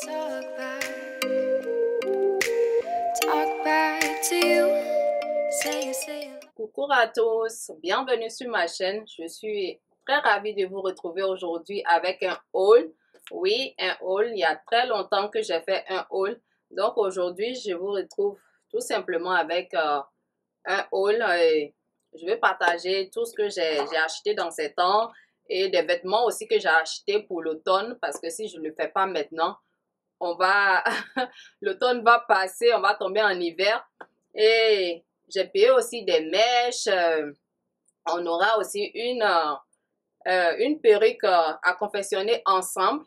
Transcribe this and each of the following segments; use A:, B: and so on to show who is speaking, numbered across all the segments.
A: Talk back to you. Say it.
B: Coucou à tous, bienvenue sur ma chaîne. Je suis très ravie de vous retrouver aujourd'hui avec un haul. Oui, un haul. Il y a très longtemps que j'ai fait un haul. Donc aujourd'hui, je vous retrouve tout simplement avec un haul. Je vais partager tout ce que j'ai acheté dans ces temps et des vêtements aussi que j'ai acheté pour l'automne parce que si je ne le fais pas maintenant, l'automne va passer, on va tomber en hiver et j'ai payé aussi des mèches. On aura aussi une perruque à confectionner ensemble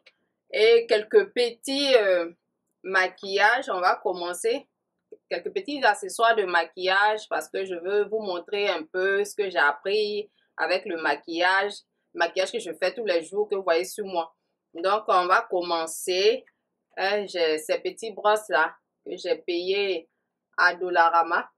B: et quelques petits maquillages. On va commencer quelques petits accessoires de maquillage parce que je veux vous montrer un peu ce que j'ai appris avec le maquillage que je fais tous les jours que vous voyez sur moi. Donc, on va commencer. J'ai ces petits brosses là que j'ai payé à Dollarama.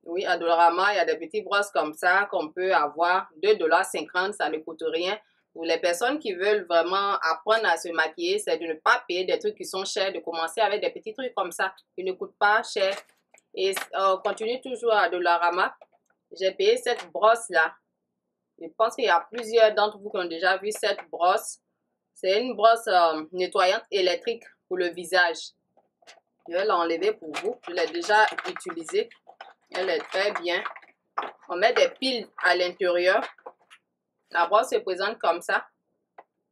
B: Oui, à Dollarama, il y a des petits brosses comme ça qu'on peut avoir. 2,50 $, ça ne coûte rien. Pour les personnes qui veulent vraiment apprendre à se maquiller, c'est de ne pas payer des trucs qui sont chers, de commencer avec des petits trucs comme ça qui ne coûtent pas cher. Et on continue toujours à Dollarama. J'ai payé cette brosse là. Je pense qu'il y a plusieurs d'entre vous qui ont déjà vu cette brosse. C'est une brosse nettoyante électrique pour le visage. Je vais l'enlever pour vous. Je l'ai déjà utilisée. Elle est très bien. On met des piles à l'intérieur. La brosse se présente comme ça.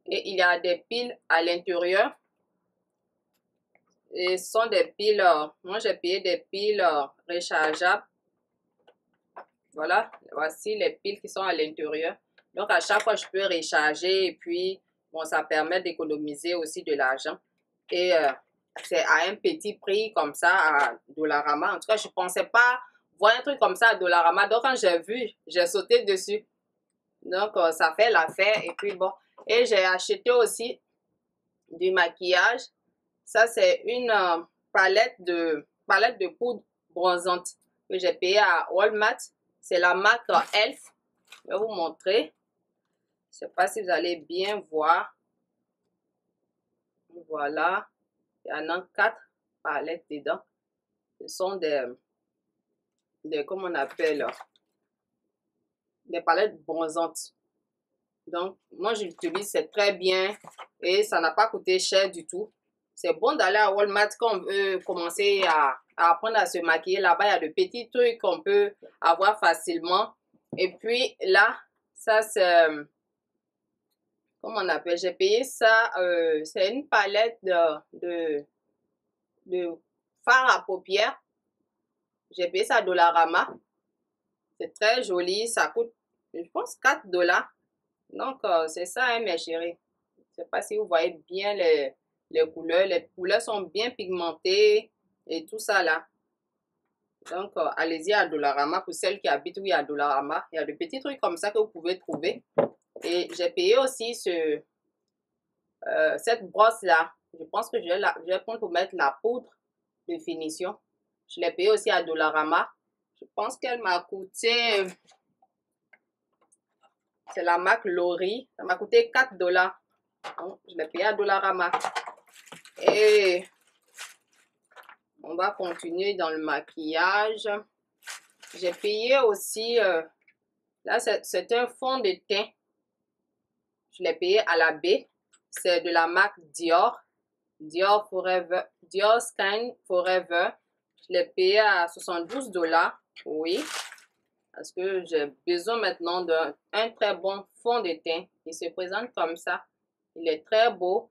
B: Et il y a des piles à l'intérieur. Et ce sont des piles, moi j'ai payé des piles rechargeables. Voilà, voici les piles qui sont à l'intérieur. Donc à chaque fois je peux recharger et puis bon, ça permet d'économiser aussi de l'argent. Et c'est à un petit prix comme ça à Dollarama. En tout cas, je ne pensais pas voir un truc comme ça à Dollarama. Donc quand j'ai vu, j'ai sauté dessus. Donc ça fait l'affaire. Et puis bon, et j'ai acheté aussi du maquillage. Ça c'est une palette de poudre bronzante que j'ai payé à Walmart. C'est la marque Elf. Je vais vous montrer. Je ne sais pas si vous allez bien voir. Voilà. Il y en a 4 palettes dedans. Ce sont des comment on appelle, des palettes bronzantes. Donc, moi, je l'utilise, c'est très bien et ça n'a pas coûté cher du tout. C'est bon d'aller à Walmart quand on veut commencer à apprendre à se maquiller. Là-bas, il y a de petits trucs qu'on peut avoir facilement. Et puis là, ça c'est, comment on appelle, j'ai payé ça, c'est une palette de fard à paupières. J'ai payé ça à Dollarama. C'est très joli, ça coûte, je pense, 4 $. Donc, c'est ça, hein, mes chéris. Je ne sais pas si vous voyez bien les couleurs. Les couleurs sont bien pigmentées et tout ça là. Donc, allez-y à Dollarama pour celles qui habitent, oui, à Dollarama. Il y a de petits trucs comme ça que vous pouvez trouver. Et j'ai payé aussi cette brosse là. Je pense que je vais prendre pour mettre la poudre de finition. Je l'ai payé aussi à Dollarama. Je pense qu'elle m'a coûté... C'est la marque Lori. Ça m'a coûté 4 $. Donc, je l'ai payé à Dollarama. Et on va continuer dans le maquillage. J'ai payé aussi... là, c'est un fond de teint. Je l'ai payé à la baie. C'est de la marque Dior. Dior Forever. Dior Skin Forever. Je l'ai payé à 72 $. Oui. Parce que j'ai besoin maintenant d'un très bon fond de teint. Il se présente comme ça. Il est très beau.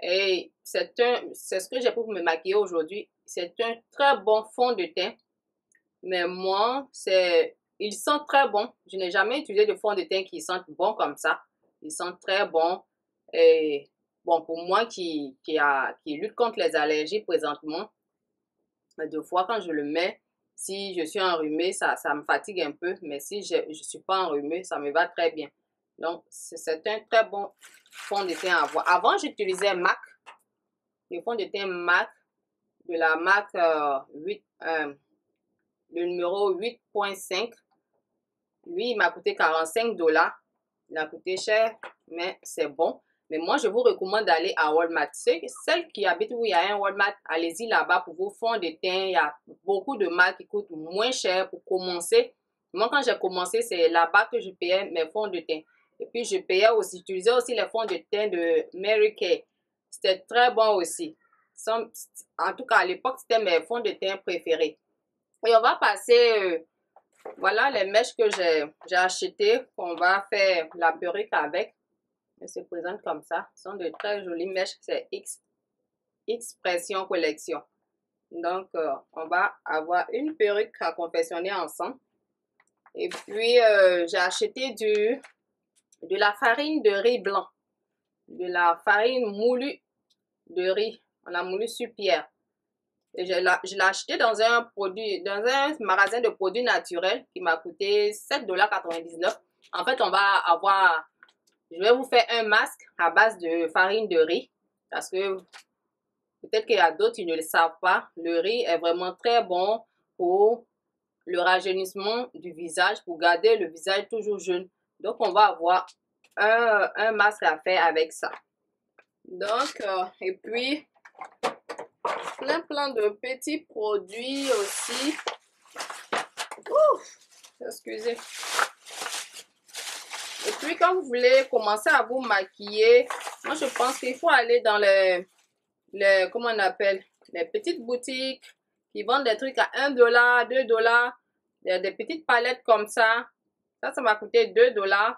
B: Et c'est ce que j'ai pour me maquiller aujourd'hui. C'est un très bon fond de teint. Mais moi, il sent très bon. Je n'ai jamais utilisé de fond de teint qui sent bon comme ça. Il sent très bon. Et bon, pour moi qui lutte contre les allergies présentement, deux fois quand je le mets, si je suis enrhumée, ça me fatigue un peu. Mais si je ne suis pas enrhumée, ça me va très bien. Donc, c'est un très bon fond de teint à avoir. Avant, j'utilisais MAC. Le fond de teint MAC de la marque le numéro 8.5. Lui, il m'a coûté 45 $. Il a coûté cher, mais c'est bon. Mais moi, je vous recommande d'aller à Walmart. Celles qui habitent où il y a un Walmart, allez-y là-bas pour vos fonds de teint. Il y a beaucoup de marques qui coûtent moins cher pour commencer. Moi, quand j'ai commencé, c'est là-bas que je payais mes fonds de teint. Et puis, j'utilisais aussi les fonds de teint de Mary Kay. C'était très bon aussi. En tout cas, à l'époque, c'était mes fonds de teint préférés. Et on va passer, voilà les mèches que j'ai achetées, qu'on va faire la perruque avec. Elles se présentent comme ça. Ce sont de très jolies mèches. C'est Expression Collection. Donc, on va avoir une perruque à confectionner ensemble. Et puis, j'ai acheté de la farine de riz blanc. De la farine moulue de riz. On l'a moulu sur pierre. Et je l'ai acheté dans un magasin de produits naturels qui m'a coûté 7,99 $. En fait, je vais vous faire un masque à base de farine de riz. Parce que peut-être qu'il y a d'autres qui ne le savent pas. Le riz est vraiment très bon pour le rajeunissement du visage, pour garder le visage toujours jeune. Donc, on va avoir un masque à faire avec ça. Donc, et puis, plein de petits produits aussi. Ouf, excusez. Et puis, quand vous voulez commencer à vous maquiller, moi, je pense qu'il faut aller dans comment on appelle, les petites boutiques qui vendent des trucs à 1 $, 2 $. Des petites palettes comme ça. Ça m'a coûté 2 $.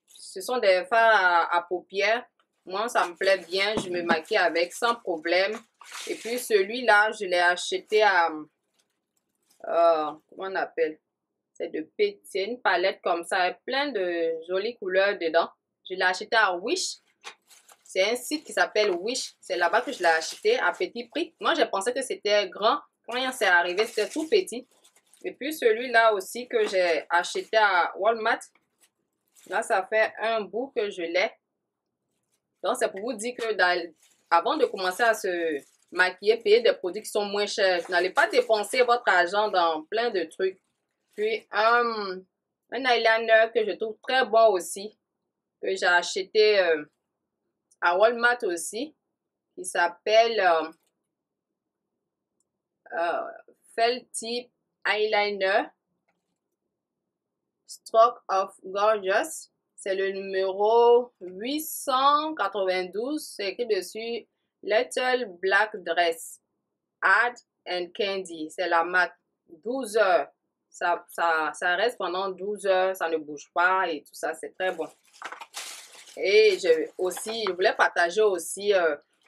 B: Ce sont des fards à paupières. Moi, ça me plaît bien. Je me maquille avec sans problème. Et puis, celui-là, je l'ai acheté à... comment on appelle? C'est une palette comme ça. Plein de jolies couleurs dedans. Je l'ai acheté à Wish. C'est un site qui s'appelle Wish. C'est là-bas que je l'ai acheté à petit prix. Moi, je pensais que c'était grand. Quand c'est arrivé, c'était tout petit. Et puis, celui-là aussi que j'ai acheté à Walmart. Là, ça fait un bout que je l'ai. Donc, c'est pour vous dire que avant de commencer à se maquiller, payer des produits qui sont moins chers, n'allez pas dépenser votre argent dans plein de trucs. Puis, un eyeliner que je trouve très bon aussi, que j'ai acheté à Walmart aussi, qui s'appelle Felty Eyeliner Stroke of Gorgeous. C'est le numéro 892. C'est écrit dessus Little Black Dress Add and Candy. C'est la marque 12 heures. Ça reste pendant 12 heures. Ça ne bouge pas et tout ça. C'est très bon. Et je voulais partager aussi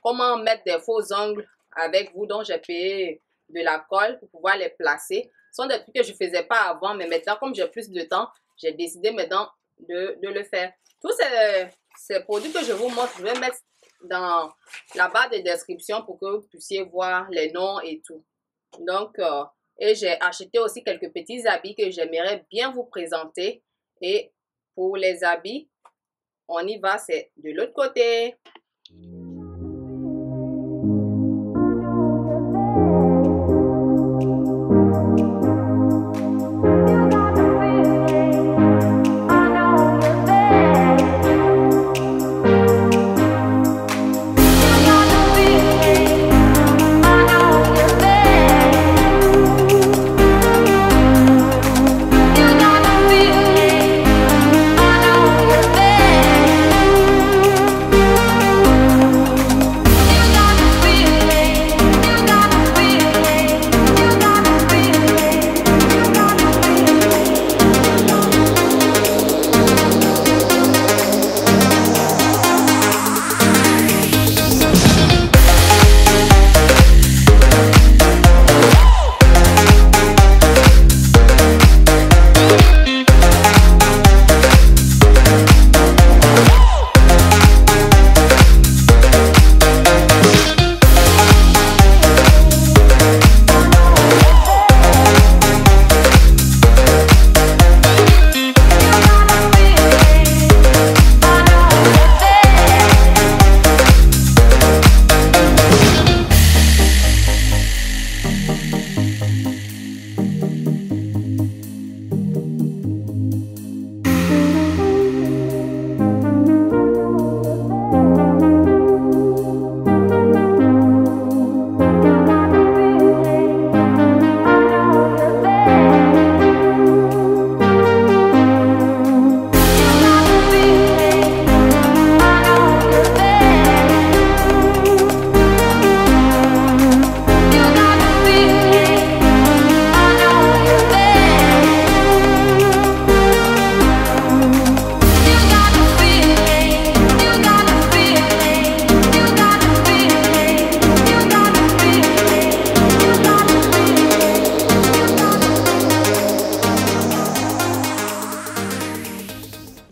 B: comment mettre des faux ongles avec vous. Donc, j'ai payé de la colle pour pouvoir les placer. Ce sont des trucs que je ne faisais pas avant. Mais maintenant, comme j'ai plus de temps, j'ai décidé maintenant de le faire. Tous ces produits que je vous montre, je vais mettre dans la barre de description pour que vous puissiez voir les noms et tout. Donc, et j'ai acheté aussi quelques petits habits que j'aimerais bien vous présenter. Et pour les habits, on y va, c'est de l'autre côté.